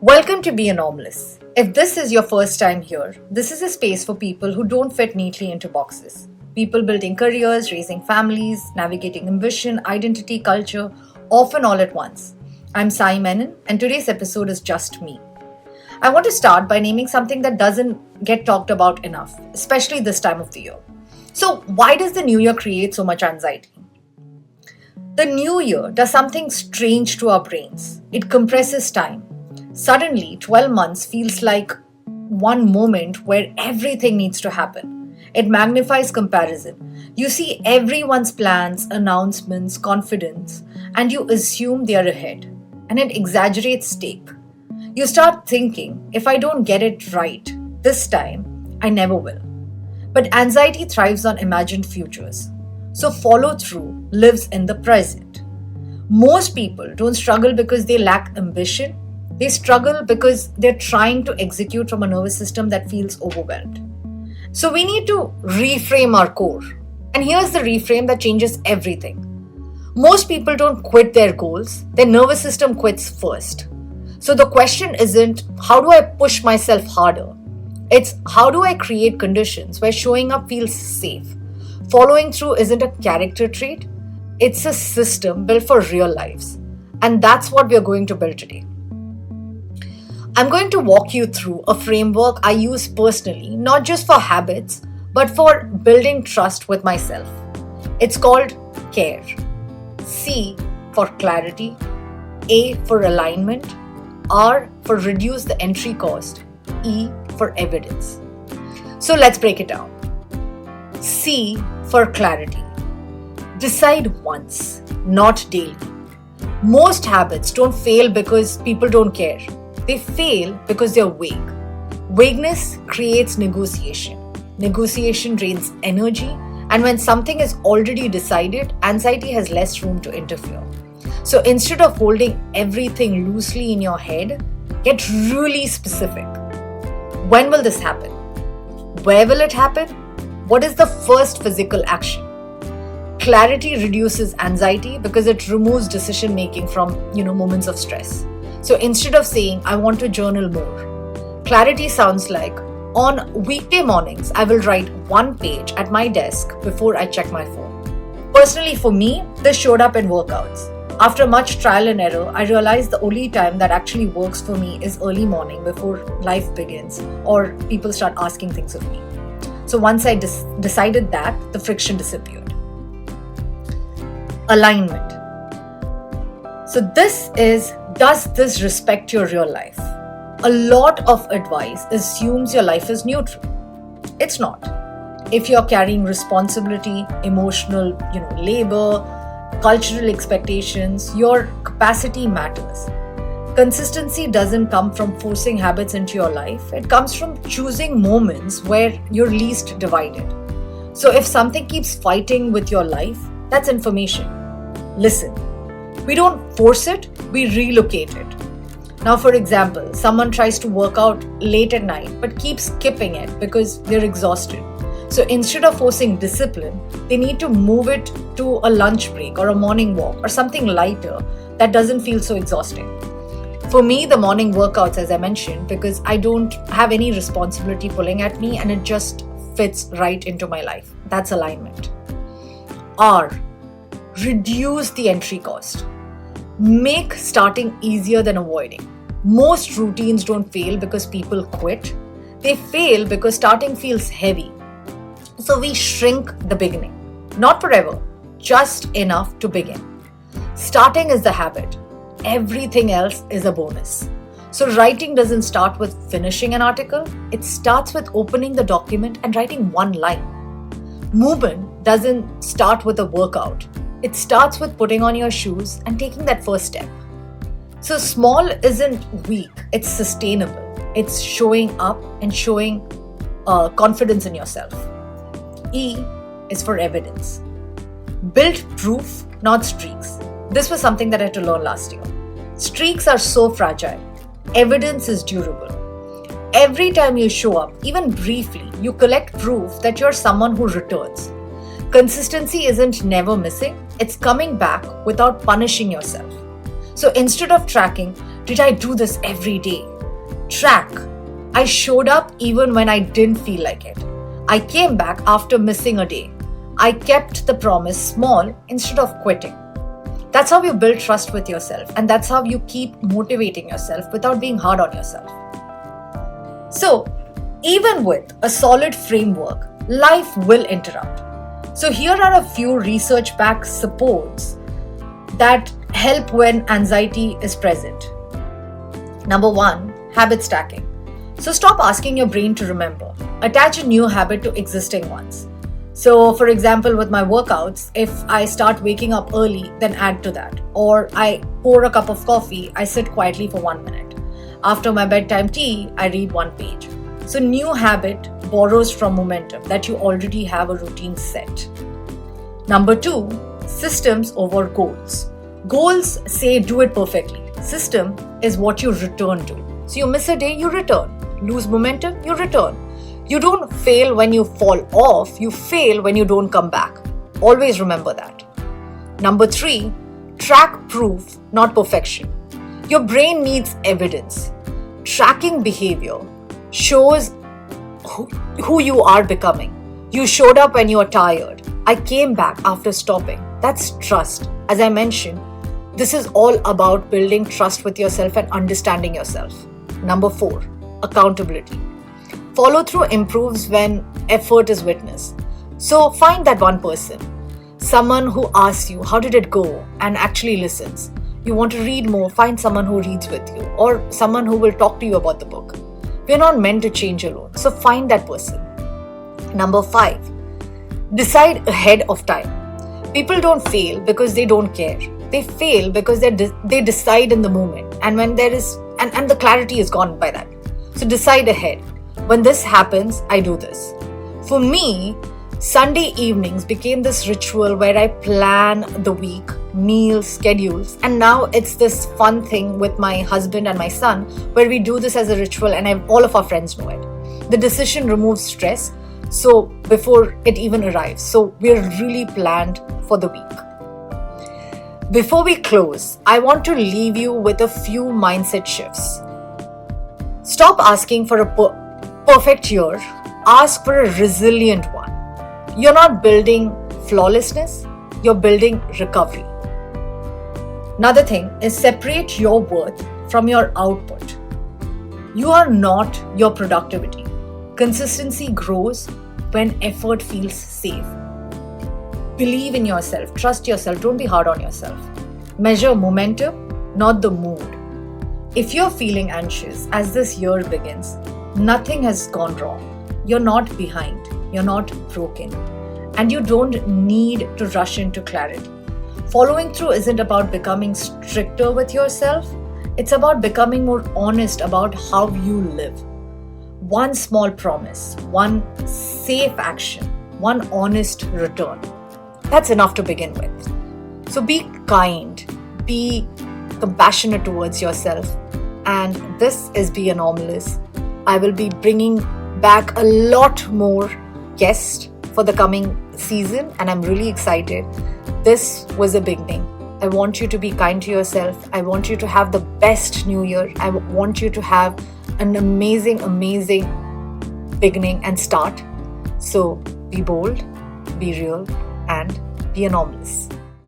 Welcome to Be Anomalous. If this is your first time here, this is a space for people who don't fit neatly into boxes. People building careers, raising families, navigating ambition, identity, culture, often all at once. I'm Sai Menon, and today's episode is just me. I want to start by naming something that doesn't get talked about enough, especially this time of the year. So, why does the new year create so much anxiety? The new year does something strange to our brains. It compresses time. Suddenly, 12 months feels like one moment where everything needs to happen. It magnifies comparison. You see everyone's plans, announcements, confidence, and you assume they are ahead. And it exaggerates stake. You start thinking, if I don't get it right this time, I never will. But anxiety thrives on imagined futures. So follow through lives in the present. Most people don't struggle because they lack ambition. They struggle because they're trying to execute from a nervous system that feels overwhelmed. So we need to reframe our core. And here's the reframe that changes everything. Most people don't quit their goals, their nervous system quits first. So the question isn't, how do I push myself harder? It's, how do I create conditions where showing up feels safe? Following through isn't a character trait, it's a system built for real lives. And that's what we're going to build today. I'm going to walk you through a framework I use personally, not just for habits, but for building trust with myself. It's called CARE. C for clarity, A for alignment, R for reduce the entry cost, E for evidence. So let's break it down. C for clarity. Decide once, not daily. Most habits don't fail because people don't care. They fail because they're vague. Vagueness creates negotiation. Negotiation drains energy, and when something is already decided, anxiety has less room to interfere. So instead of holding everything loosely in your head, get really specific. When will this happen? Where will it happen? What is the first physical action? Clarity reduces anxiety because it removes decision making from moments of stress. So instead of saying, I want to journal more, clarity sounds like, on weekday mornings, I will write one page at my desk before I check my phone. Personally, for me, this showed up in workouts. After much trial and error, I realized the only time that actually works for me is early morning before life begins or people start asking things of me. So once I decided that, the friction disappeared. Alignment. So this is, does this respect your real life? A lot of advice assumes your life is neutral. It's not. If you're carrying responsibility, emotional, labor, cultural expectations, your capacity matters. Consistency doesn't come from forcing habits into your life. It comes from choosing moments where you're least divided. So if something keeps fighting with your life, that's information. Listen. We don't force it, we relocate it. Now, for example, someone tries to work out late at night but keeps skipping it because they're exhausted. So instead of forcing discipline, they need to move it to a lunch break or a morning walk or something lighter that doesn't feel so exhausting. For me, the morning workouts, as I mentioned, because I don't have any responsibility pulling at me and it just fits right into my life. That's alignment. R. Reduce the entry cost. Make starting easier than avoiding. Most routines don't fail because people quit. They fail because starting feels heavy. So we shrink the beginning. Not forever, just enough to begin. Starting is the habit. Everything else is a bonus. So writing doesn't start with finishing an article. It starts with opening the document and writing one line. Movement doesn't start with a workout. It starts with putting on your shoes and taking that first step. So small isn't weak, it's sustainable. It's showing up and showing confidence in yourself. E is for evidence. Build proof, not streaks. This was something that I had to learn last year. Streaks are so fragile. Evidence is durable. Every time you show up, even briefly, you collect proof that you're someone who returns. Consistency isn't never missing, it's coming back without punishing yourself. So instead of tracking, Did I do this every day? Track. I showed up even when I didn't feel like it. I came back after missing a day. I kept the promise small instead of quitting. That's how you build trust with yourself, and that's how you keep motivating yourself without being hard on yourself. So, even with a solid framework, life will interrupt. So, here are a few research backed supports that help when anxiety is present. Number 1, habit stacking. So, stop asking your brain to remember. Attach a new habit to existing ones. So, for example, with my workouts, if I start waking up early, then add to that. Or I pour a cup of coffee, I sit quietly for 1 minute. After my bedtime tea, I read 1 page. So, new habit borrows from momentum that you already have a routine set. Number 2, systems over goals. Goals say do it perfectly. System is what you return to. So, you miss a day, you return. Lose momentum, you return. You don't fail when you fall off, you fail when you don't come back. Always remember that. Number 3, track proof, not perfection. Your brain needs evidence. Tracking behavior shows who you are becoming. You showed up when you are tired. I came back after stopping. That's trust. As I mentioned, this is all about building trust with yourself and understanding yourself. Number 4, accountability. Follow through improves when effort is witnessed. So find that one person, someone who asks you, how did it go? And actually listens. You want to read more, find someone who reads with you or someone who will talk to you about the book. We're not meant to change alone. So find that person. Number 5, decide ahead of time. People don't fail because they don't care. They fail because they decide in the moment. And when there is, and the clarity is gone by that. So decide ahead. When this happens, I do this. For me, Sunday evenings became this ritual where I plan the week, meals, schedules, and now it's this fun thing with my husband and my son where we do this as a ritual and all of our friends know it. The decision removes stress, so before it even arrives. So we're really planned for the week. Before we close, I want to leave you with a few mindset shifts. Stop asking for a perfect year, ask for a resilient one. You're not building flawlessness, you're building recovery. Another thing is separate your worth from your output. You are not your productivity. Consistency grows when effort feels safe. Believe in yourself, trust yourself, don't be hard on yourself. Measure momentum, not the mood. If you're feeling anxious as this year begins, nothing has gone wrong. You're not behind. You're not broken. And you don't need to rush into clarity. Following through isn't about becoming stricter with yourself. It's about becoming more honest about how you live. One small promise, one safe action, one honest return. That's enough to begin with. So be kind, be compassionate towards yourself. And this is Be Anomalous. I will be bringing back a lot more guests for the coming season and I'm really excited. This was a beginning. I want you to be kind to yourself. I want you to have the best new year. I want you to have an amazing beginning and start. So be bold, be real, and be anomalous.